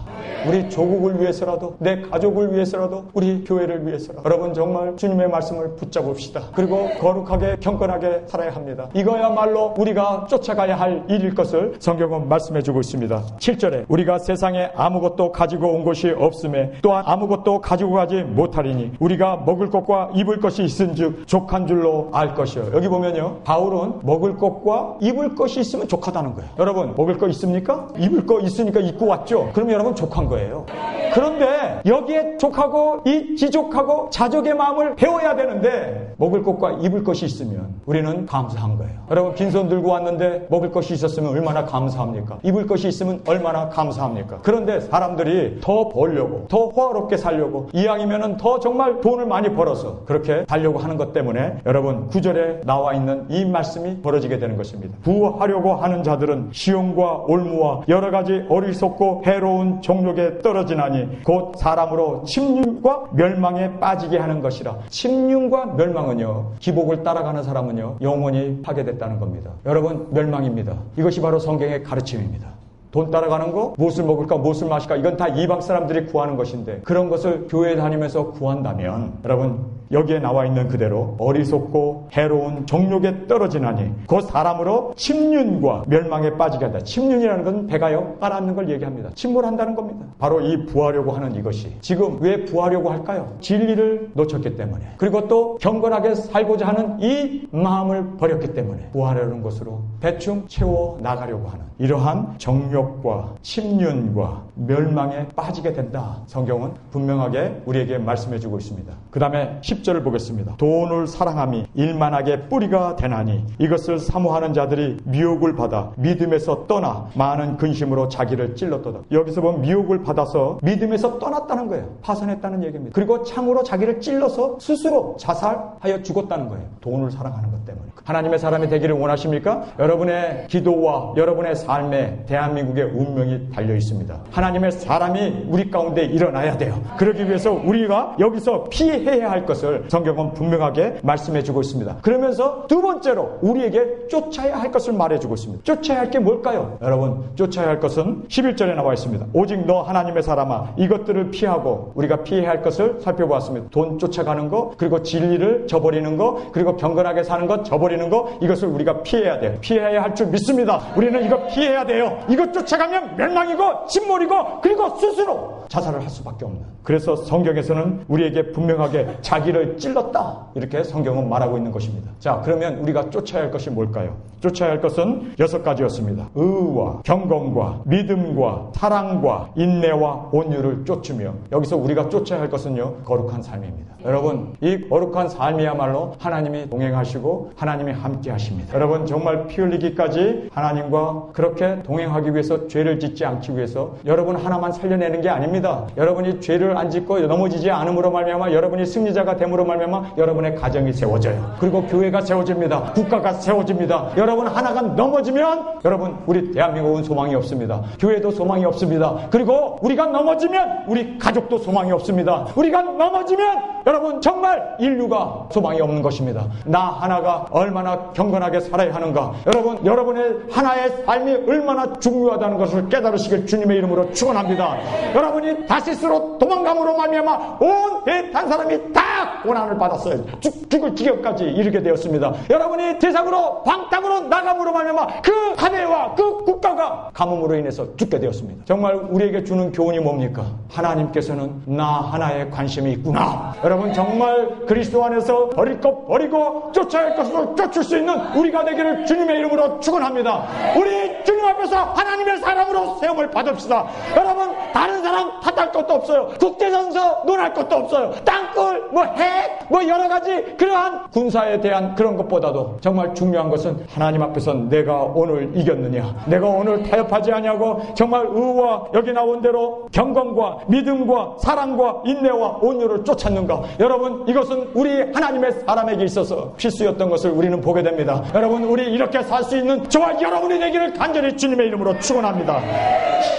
우리 조국을 위해서라도, 내 가족을 위해서라도, 우리 교회를 위해서라도 여러분 정말 주님의 말씀을 붙잡읍시다. 그리고 거룩하게 경건하게 살아야 합니다. 이거야말로 우리가 쫓아가야 할 일일 것을 성경은 말씀해 주고 있습니다. 7절에 우리가 세상에 아무것도 가지고 온 것이 없음에 또한 아무것도 가지고 가지 못하리니 우리가 먹을 것과 입을 것이 있은즉 족한 줄로 알 것이요. 여기 보면요, 바울은 먹을 것과 입을 것이 있으면 족하다는 거예요. 여러분, 먹을 거 있습니까? 입을 거 있으니까 입고 왔죠. 그러면 여러분 족한 거예요. 그런데 여기에 족하고 이 지족하고 자족의 마음을 배워야 되는데 먹을 것과 입을 것이 있으면 우리는 감사한 거예요. 여러분, 빈손 들고 왔는데 먹을 것이 있었으면 얼마나 감사합니까? 입을 것이 있으면 얼마나 감사합니까? 그런데 사람들이 더 벌려고, 더 호화롭게 살려고, 이왕이면은 더 정말 돈을 많이 벌어서 그렇게 살려고 하는 것 때문에 여러분 9절에 나와 있는 이 말씀이 벌어지게 되는 것입니다. 부하려고 하는 자들은 시험과 올무와 여러 가지 어리석고 해로운 종욕에 떨어지나니 곧 사람으로 침륜과 멸망에 빠지게 하는 것이라. 침륜과 멸망은요, 기복을 따라가는 사람은요 영원히 파괴됐다는 겁니다. 여러분, 멸망입니다. 이것이 바로 성경의 가르침입니다. 돈 따라가는 거, 무엇을 먹을까, 무엇을 마실까, 이건 다 이방 사람들이 구하는 것인데 그런 것을 교회에 다니면서 구한다면 여러분, 여기에 나와 있는 그대로 어리석고 해로운 정욕에 떨어지나니 곧 사람으로 침륜과 멸망에 빠지게 한다. 침륜이라는 것은 배가요 깔아앉는 걸 얘기합니다. 침몰한다는 겁니다. 바로 이 부하려고 하는 이것이 지금 왜 부하려고 할까요? 진리를 놓쳤기 때문에, 그리고 또 경건하게 살고자 하는 이 마음을 버렸기 때문에 부하려는 것으로 대충 채워 나가려고 하는 이러한 정욕과 침륜과 멸망에 빠지게 된다. 성경은 분명하게 우리에게 말씀해 주고 있습니다. 그 다음에 10절을 보겠습니다. 돈을 사랑함이 일만하게 뿌리가 되나니 이것을 사모하는 자들이 미혹을 받아 믿음에서 떠나 많은 근심으로 자기를 찔렀도다. 여기서 보면 미혹을 받아서 믿음에서 떠났다는 거예요. 파산했다는 얘기입니다. 그리고 참으로 자기를 찔러서 스스로 자살하여 죽었다는 거예요. 돈을 사랑하는 것 때문에. 하나님의 사람이 되기를 원하십니까? 여러분의 기도와 여러분의 삶에 대한민국의 운명이 달려 있습니다. 하나님의 사람이 우리 가운데 일어나야 돼요. 그러기 위해서 우리가 여기서 피해야 할 것을 성경은 분명하게 말씀해 주고 있습니다. 그러면서 두 번째로 우리에게 쫓아야 할 것을 말해주고 있습니다. 쫓아야 할 게 뭘까요? 여러분, 쫓아야 할 것은 11절에 나와 있습니다. 오직 너 하나님의 사람아, 이것들을 피하고. 우리가 피해야 할 것을 살펴보았습니다. 돈 쫓아가는 거, 그리고 진리를 저버리는 거, 그리고 경건하게 사는 것 저버리는 거, 이것을 우리가 피해야 돼요. 피해야 할 줄 믿습니다. 우리는 이거 피해야 돼요. 이것 쫓아가면 멸망이고 침몰이고 그리고 스스로 자살을 할 수밖에 없는 그래서 성경에서는 우리에게 분명하게 자기를 찔렀다, 이렇게 성경은 말하고 있는 것입니다. 자, 그러면 우리가 쫓아야 할 것이 뭘까요? 쫓아야 할 것은 6가지였습니다. 의와 경건과 믿음과 사랑과 인내와 온유를 쫓으며, 여기서 우리가 쫓아야 할 것은요, 거룩한 삶입니다. 여러분, 이 거룩한 삶이야말로 하나님이 동행하시고 하나님이 함께 하십니다. 여러분, 정말 피 흘리기까지 하나님과 그렇게 동행하기 위해서, 죄를 짓지 않기 위해서 여러분 하나만 살려내는 게 아닙니다. 여러분이 죄를 안 짓고 넘어지지 않음으로 말미암아 여러분이 승리자가 됨으로 말미암아 여러분의 가정이 세워져요. 그리고 교회가 세워집니다. 국가가 세워집니다. 여러분 하나가 넘어지면 여러분, 우리 대한민국은 소망이 없습니다. 교회도 소망이 없습니다. 그리고 우리가 넘어지면 우리 가족도 소망이 없습니다. 우리가 넘어지면 여러분 정말 인류가 소망이 없는 것입니다. 나 하나가 얼마나 경건하게 살아야 하는가, 여러분, 여러분의 하나의 삶이 얼마나 중요하다는 것을 깨달으시길 주님의 이름으로 축원합니다. 여러분이 다시스로 도망감으로 말미암아 온 대한 사람이 다 고난을 받았어요. 죽을 지경까지 이르게 되었습니다. 여러분이 세상으로 방탕으로 나감으로 말미암아 그 사회와 그 국가가 가뭄으로 인해서 죽게 되었습니다. 정말 우리에게 주는 교훈이 뭡니까? 하나님께서는 나 하나에 관심이 있구나. 여러분, 정말 그리스도 안에서 버릴 것 버리고 쫓아야 할 것으로 쫓을 수 있는 우리가 되기를 주님의 이름으로 축원합니다. 우리 주님 앞에서 하나님의 사람으로 세움을 받읍시다. 여러분, 다른 사람 탓할 것도 없어요. 국제선서 논할 것도 없어요. 땅굴, 핵, 여러 가지 그러한 군사에 대한 그런 것보다도 정말 중요한 것은 하나님 앞에서 내가 오늘 이겼느냐, 내가 오늘 타협하지 아니하고 정말 의와 여기 나온 대로 경건과 믿음과 사랑과 인내와 온유를 쫓았는가. 여러분, 이것은 우리 하나님의 사람에게 있어서 필수였던 것을 우리는 보게 됩니다. 여러분, 우리 이렇게 살 수 있는 저와 여러분이 되기를 간절히 주님의 이름으로 축원합니다.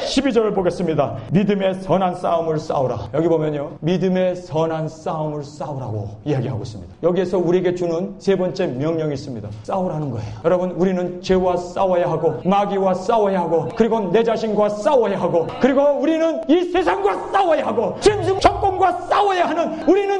12절을 보겠습니다. 믿음의 선한 싸움을 싸우라. 여기 보면요, 믿음의 선한 싸움을 싸우라고 이야기하고 있습니다. 여기에서 우리에게 주는 세 번째 명령이 있습니다. 싸우라는 거예요. 여러분, 우리는 죄와 싸워야 하고 마귀와 싸워야 하고 그리고 내 자신과 싸워야 하고 그리고 우리는 이 세상과 싸워야 하고 짐승 정권과 싸워야 하는, 우리는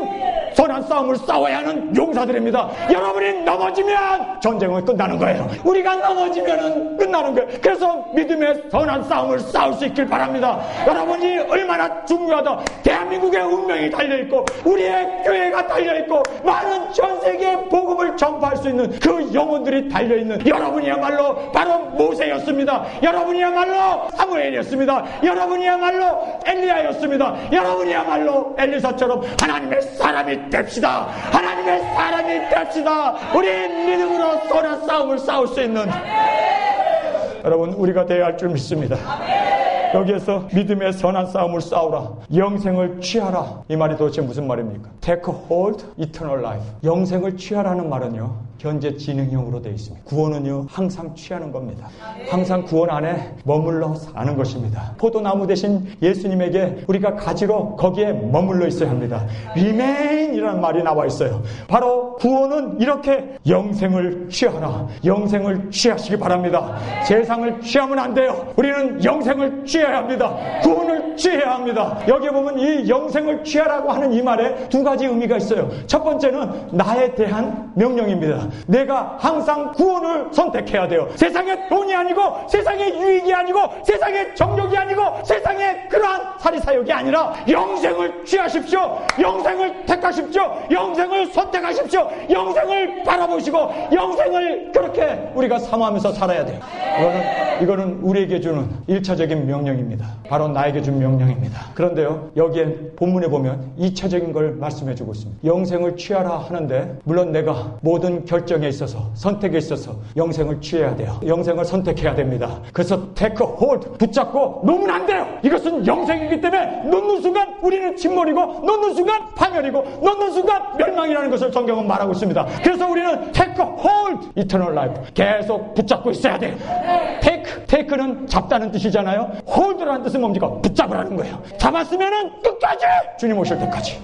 선한 싸움을 싸워야 하는 용사들입니다. 여러분이 넘어지면 전쟁은 끝나는 거예요. 우리가 넘어지면 끝나는 거예요. 그래서 믿음의 선한 싸움을 싸울 수 있길 바랍니다. 여러분이 얼마나 중요하다. 대한민국의 운명이 달려있고 우리의 교회가 달려있고 많은 전 세계에 복음을 전파할 수 있는 그 영혼들이 달려있는 여러분이야말로 바로 모세였습니다. 여러분이야말로 사무엘이었습니다. 여러분이야말로 엘리야였습니다. 여러분이야말로 엘리사처럼 하나님의 사람이 됩시다. 하나님의 사람이 됩시다. 우리 믿음으로 선한 싸움을 싸울 수 있는 여러분, 우리가 되어야 할 줄 믿습니다. 여기에서 믿음의 선한 싸움을 싸우라, 영생을 취하라, 이 말이 도대체 무슨 말입니까? Take hold eternal life. 영생을 취하라는 말은요, 현재 진행형으로 되어 있습니다. 구원은요, 항상 취하는 겁니다. 항상 구원 안에 머물러 사는 것입니다. 포도나무 대신 예수님에게 우리가 가지로 거기에 머물러 있어야 합니다. Remain 이라는 말이 나와 있어요. 바로 구원은 이렇게 영생을 취하라, 영생을 취하시기 바랍니다. 세상을 취하면 안 돼요. 우리는 영생을 취해야 합니다. 구원을 취해야 합니다. 여기에 보면 이 영생을 취하라고 하는 이 말에 두 가지 의미가 있어요. 첫 번째는 나에 대한 명령입니다. 내가 항상 구원을 선택해야 돼요. 세상의 돈이 아니고 세상의 유익이 아니고 세상의 정욕이 아니고 세상의 그러한 사리사욕이 아니라 영생을 취하십시오. 영생을 택하십시오. 영생을 선택하십시오. 영생을 바라보시고 영생을 그렇게 우리가 사모하면서 살아야 돼요. 이거는 우리에게 주는 1차적인 명령입니다. 바로 나에게 준 명령입니다. 그런데요, 여기에 본문에 보면 2차적인 걸 말씀해주고 있습니다. 영생을 취하라 하는데 물론 내가 모든 결정에 있어서 선택에 있어서 영생을 취해야 돼요. 영생을 선택해야 됩니다. 그래서 take hold, 붙잡고 놓으면 안 돼요. 이것은 영생이기 때문에 놓는 순간 우리는 침몰이고 놓는 순간 파멸이고 놓는 순간 멸망이라는 것을 성경은 말하고 있습니다. 그래서 우리는 take hold eternal life, 계속 붙잡고 있어야 돼요. take는 잡다는 뜻이잖아요. hold라는 뜻은 뭡니까? 붙잡으라는 거예요. 잡았으면은 끝까지, 주님 오실 때까지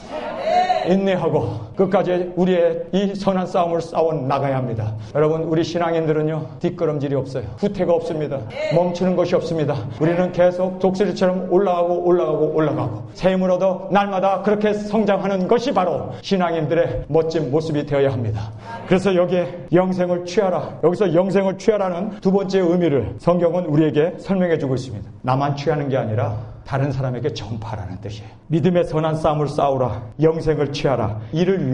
인내하고 끝까지 우리의 이 선한 싸움을 싸워 나가야 합니다. 여러분, 우리 신앙인들은요, 뒷걸음질이 없어요. 후퇴가 없습니다. 멈추는 것이 없습니다. 우리는 계속 독수리처럼 올라가고 새 힘을 얻어 날마다 그렇게 성장하는 것이 바로 신앙인들의 멋진 모습이 되어야 합니다. 그래서 여기에 영생을 취하라, 여기서 영생을 취하라는 두 번째 의미를 성경은 우리에게 설명해 주고 있습니다. 나만 취하는 게 아니라 다른 사람에게 전파하라는 뜻이에요. 믿음의 선한 싸움을 싸우라. 영생을 취하라. 이를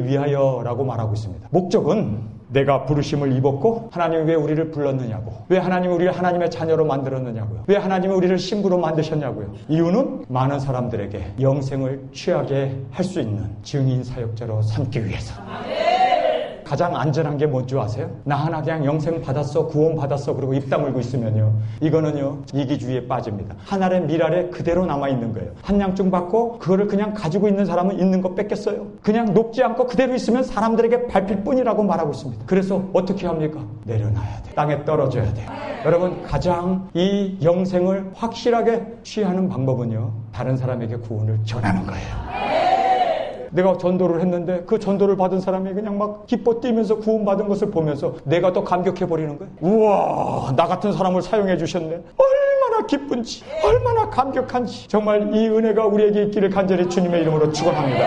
위하여라고 말하고 있습니다. 목적은 내가 부르심을 입었고 하나님이 왜 우리를 불렀느냐고, 왜 하나님이 우리를 하나님의 자녀로 만들었느냐고요, 왜 하나님이 우리를 신부로 만드셨냐고요. 이유는 많은 사람들에게 영생을 취하게 할 수 있는 증인 사역자로 삼기 위해서. 가장 안전한 게 뭔지 아세요? 나 하나 그냥 영생 받았어, 구원 받았어 그리고 입 다물고 있으면요, 이거는요 이기주의에 빠집니다. 한 알의 밀알에 그대로 남아있는 거예요. 한량증 받고 그거를 그냥 가지고 있는 사람은 있는 거 뺏겼어요. 그냥 녹지 않고 그대로 있으면 사람들에게 밟힐 뿐이라고 말하고 있습니다. 그래서 어떻게 합니까? 내려놔야 돼. 땅에 떨어져야 돼요. 여러분, 가장 이 영생을 확실하게 취하는 방법은요, 다른 사람에게 구원을 전하는 거예요. 내가 전도를 했는데 그 전도를 받은 사람이 그냥 막 기뻐 뛰면서 구원받은 것을 보면서 내가 더 감격해버리는 거예요. 우와, 나 같은 사람을 사용해 주셨네. 얼마나 기쁜지, 얼마나 감격한지. 정말 이 은혜가 우리에게 있기를 간절히 주님의 이름으로 축원합니다.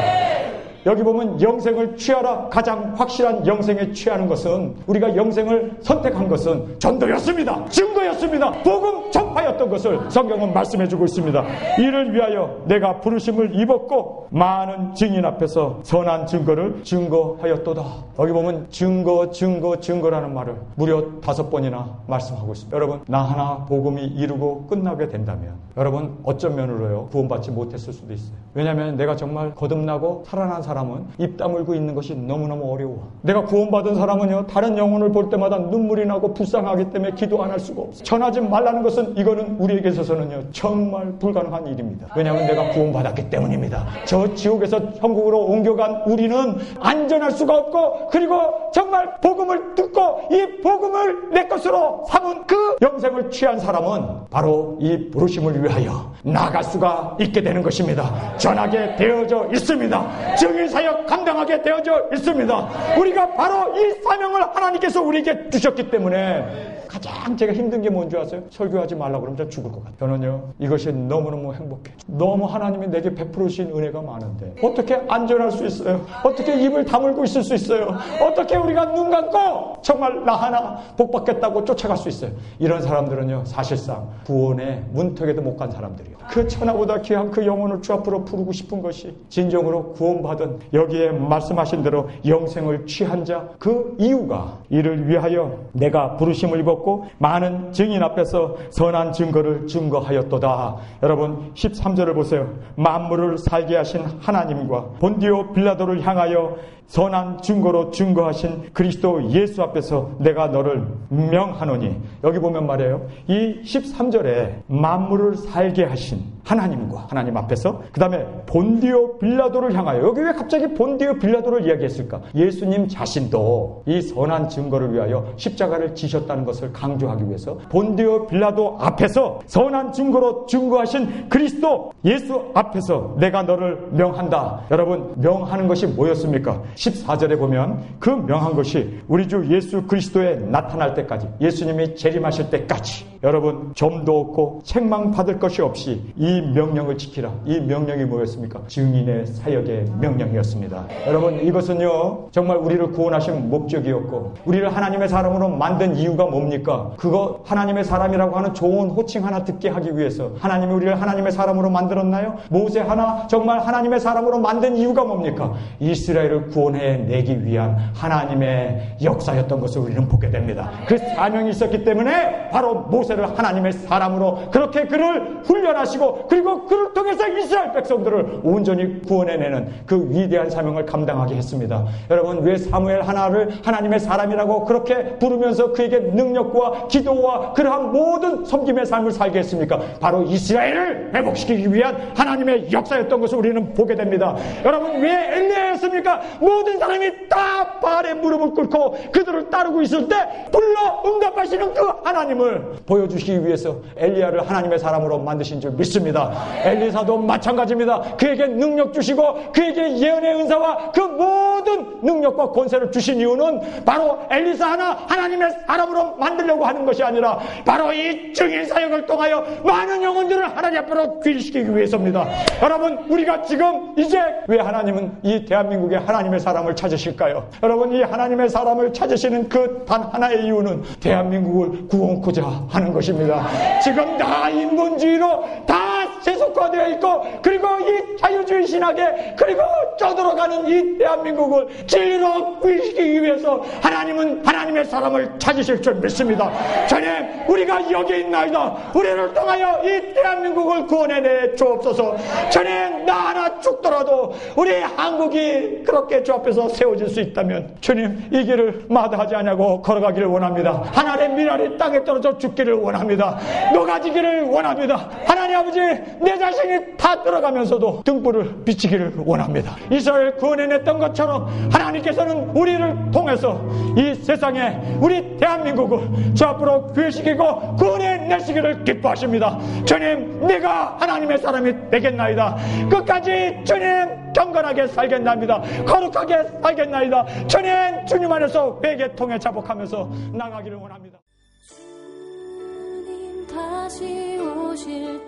여기 보면 영생을 취하라. 가장 확실한 영생에 취하는 것은, 우리가 영생을 선택한 것은 전도였습니다. 증거였습니다. 복음 전파였던 것을 성경은 말씀해주고 있습니다. 이를 위하여 내가 부르심을 입었고 많은 증인 앞에서 선한 증거를 증거하였도다. 여기 보면 증거라는 말을 무려 5번이나 말씀하고 있습니다. 여러분, 나 하나 복음이 이루고 끝나게 된다면 여러분 어쩐 면으로요 구원받지 못했을 수도 있어요. 왜냐하면 내가 정말 거듭나고 살아난 사람은 입 다물고 있는 것이 너무너무 어려워. 내가 구원받은 사람은요, 다른 영혼을 볼 때마다 눈물이 나고 불쌍하기 때문에 기도 안 할 수가 없어요. 전하지 말라는 것은 이거는 우리에게 있어서는요 정말 불가능한 일입니다. 왜냐하면 내가 구원받았기 때문입니다. 저 지옥에서 천국으로 옮겨간 우리는 안전할 수가 없고, 그리고 정말 복음을 듣고 이 복음을 내 것으로 삼은 그 영생을 취한 사람은 바로 이 부르심을 위하여 나갈 수가 있게 되는 것입니다. 전하게 되어져 있습니다. 증인사역 감당하게 되어져 있습니다. 우리가 바로 이 사명을 하나님께서 우리에게 주셨기 때문에 가장 제가 힘든 게 뭔지 아세요? 설교하지 말라고 그러면 죽을 것 같아요. 저는요 이것이 너무너무 행복해. 너무 하나님이 내게 베풀어 주신 은혜가 많은데 어떻게 안전할 수 있어요? 어떻게 입을 다물고 있을 수 있어요? 어떻게 우리가 눈 감고 정말 나 하나 복 받겠다고 쫓아갈 수 있어요? 이런 사람들은요 사실상 구원의 문턱에도 못 간 사람들이에요. 그 천하보다 귀한 그 영혼을 주 앞으로 부르고 싶은 것이 진정으로 구원받은, 여기에 말씀하신 대로 영생을 취한 자, 그 이유가 이를 위하여 내가 부르심을 입었고 많은 증인 앞에서 선한 증거를 증거하였도다. 여러분 13절을 보세요. 만물을 살게 하신 하나님과 본디오 빌라도를 향하여 선한 증거로 증거하신 그리스도 예수 앞에서 내가 너를 명하노니. 여기 보면 말이에요, 이 13절에 만물을 살게 하신 하나님과, 하나님 앞에서, 그 다음에 본디오 빌라도를 향하여. 여기 왜 갑자기 본디오 빌라도를 이야기했을까? 예수님 자신도 이 선한 증거를 위하여 십자가를 지셨다는 것을 강조하기 위해서 본디오 빌라도 앞에서 선한 증거로 증거하신 그리스도 예수 앞에서 내가 너를 명한다. 여러분, 명하는 것이 뭐였습니까? 14절에 보면 그 명한 것이 우리 주 예수 그리스도에 나타날 때까지, 예수님이 재림하실 때까지 여러분 점도 없고 책망 받을 것이 없이 이 명령을 지키라. 이 명령이 뭐였습니까? 증인의 사역의 명령이었습니다. 여러분, 이것은요 정말 우리를 구원하신 목적이었고, 우리를 하나님의 사람으로 만든 이유가 뭡니까? 그거 하나님의 사람이라고 하는 좋은 호칭 하나 듣게 하기 위해서 하나님이 우리를 하나님의 사람으로 만들었나요? 모세 하나 정말 하나님의 사람으로 만든 이유가 뭡니까? 이스라엘을 구원해내기 위한 하나님의 역사였던 것을 우리는 보게 됩니다. 그 사명이 있었기 때문에 바로 모세를 하나님의 사람으로 그렇게 그를 훈련하시고, 그리고 그를 통해서 이스라엘 백성들을 온전히 구원해내는 그 위대한 사명을 감당하게 했습니다. 여러분, 왜 사무엘 하나를 하나님의 사람이라고 그렇게 부르면서 그에게 능력과 기도와 그러한 모든 섬김의 삶을 살게 했습니까? 바로 이스라엘을 회복시키기 위한 하나님의 역사였던 것을 우리는 보게 됩니다. 여러분, 왜 엘리야였습니까? 모든 사람이 다 발에 무릎을 꿇고 그들을 따르고 있을 때 불러 응답하시는 그 하나님을 보여주시기 위해서 엘리야를 하나님의 사람으로 만드신 줄 믿습니다. 엘리사도 마찬가지입니다. 그에게 능력 주시고 그에게 예언의 은사와 그 모든 능력과 권세를 주신 이유는 바로 엘리사 하나 하나님의 사람으로 만들려고 하는 것이 아니라 바로 이 증인 사역을 통하여 많은 영혼들을 하나님 앞으로 귀리시키기 위해서입니다. 여러분, 우리가 지금 이제 왜 하나님은 이 대한민국에 하나님의 사람을 찾으실까요? 여러분, 이 하나님의 사람을 찾으시는 그 단 하나의 이유는 대한민국을 구원코자 하는 하는 것입니다. 지금 다 인본주의로 다 세속화되어 있고, 그리고 이 자유주의 신학에 그리고 쪄들어가는 이 대한민국을 진리로 구원시키기 위해서 하나님은 하나님의 사람을 찾으실 줄 믿습니다. 주님, 우리가 여기 있나이다. 우리를 통하여 이 대한민국을 구원해내 주옵소서. 주님, 나 하나 죽더라도 우리 한국이 그렇게 주 앞에서 세워질 수 있다면 주님, 이 길을 마다하지 않냐고 걸어가기를 원합니다. 하나님의 미랄이 땅에 떨어져 죽기를 원합니다. 녹아지기를 원합니다. 하나님 아버지, 내 자신이 다 들어가면서도 등불을 비치기를 원합니다. 이스라엘 구원해냈던 것처럼 하나님께서는 우리를 통해서 이 세상에 우리 대한민국을 주 앞으로 구해시키고 구원해내시기를 기뻐하십니다. 주님, 내가 하나님의 사람이 되겠나이다. 끝까지 주님 경건하게 살겠나이다. 거룩하게 살겠나이다. 주님, 주님 안에서 회개 통해 자복하면서 나가기를 원합니다. 주님 다시 오실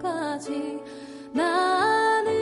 때까지 나는